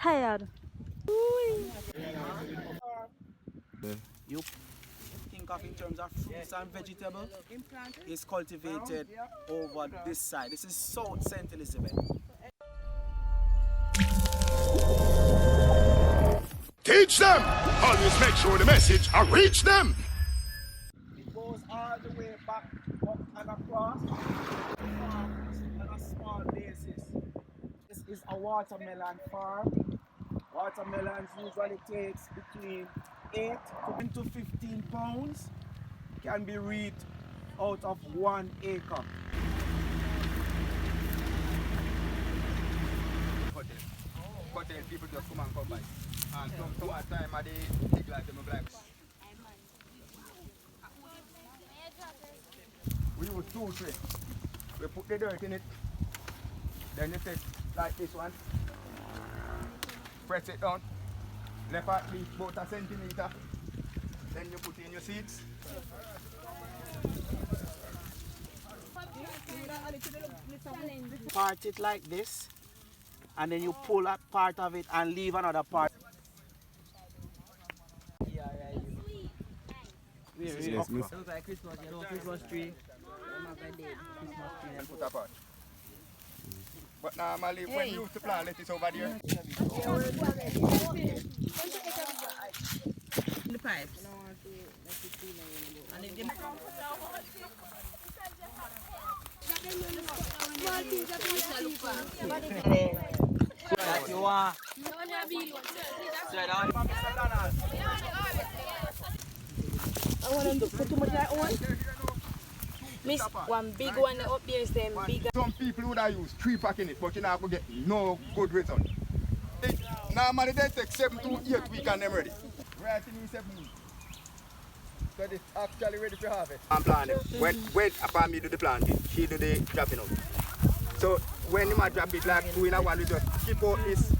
tired. You think of in terms of fruits and vegetables is cultivated over this side. This is South St Elizabeth. Teach them! Always make sure the message will reach them! It goes all the way back up and across on a small basis. This is a watermelon farm. Watermelons usually takes between 8 to 15 pounds. Can be reaped out of 1 acre. Hotel people just come and come by. And some time they take like them like. We use 2 trays. We put the dirt in it. Then you take like this one. Press it down. Left at least about a centimeter. Then you put in your seeds. Part it like this, and then you pull up part of it and leave another part. It looks like Christmas, you know, Christmas tree. Christmas tree And put apart. But normally when you used to plant lettuce over there. The pipes. And if that you want. I want to put too much like one. Miss one big one up there is them bigger. Some people would have used 3 pack in it, but you're not going to get no good result. Normally they take 7 to 8 weeks and them ready. Right in 7 weeks. So it's actually ready for harvest. I'm planting. When upon me do the planting, she do the dropping out. So when you might drop it like 2 in a 1, we just keep out this.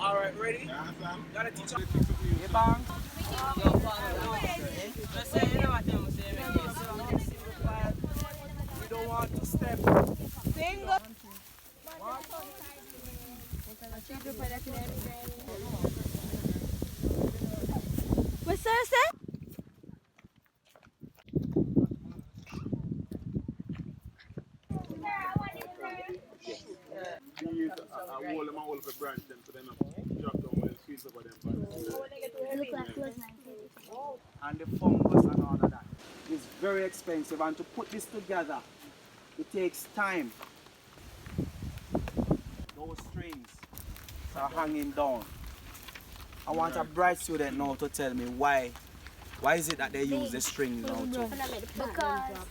Alright, ready? Gotta teach you. Hey, bang. We don't want to step. Single. What's that say? We use a wall of a branch then for them to drop down when it's squeeze over them. And the fungus and all of that. It's very expensive, and to put this together, it takes time. Those strings are hanging down. I want a bright student now to tell me why is it that they use the strings now too? Because when the plants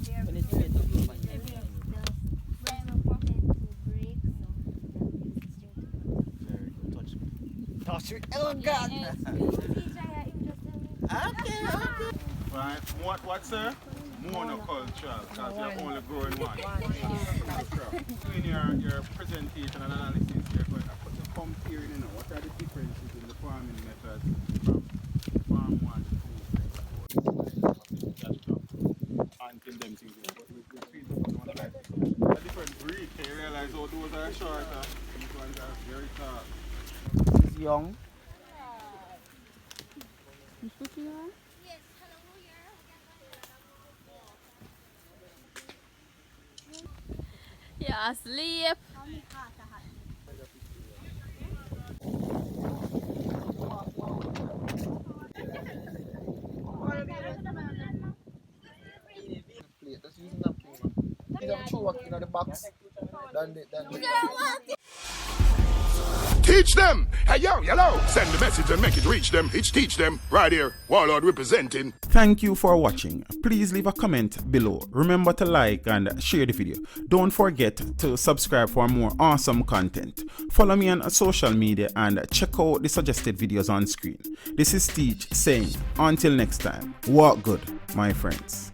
they're when it's made to grow, man. the stem will tend to break, so Touch me. Touch it. Oh God! Okay. Right, what sir? Monocultural, because you're only growing one. Doing your presentation and analysis, you're going to compare, you know, what are the differences in the farming methods from farm 1 to 2, and them things. But with people, one like a different breed, can you realize how those are shorter, these ones are very tall. It's young. Yeah, asleep. Just using napkin, man. You have to chew what in the box. Then teach them. Hey, yo, yellow. Send the message and make it reach them. It's teach them. Right here, Warlord representing. Thank you for watching. Please leave a comment below. Remember to like and share the video. Don't forget to subscribe for more awesome content. Follow me on social media and check out the suggested videos on screen. This is Teach saying, until next time, walk good, my friends.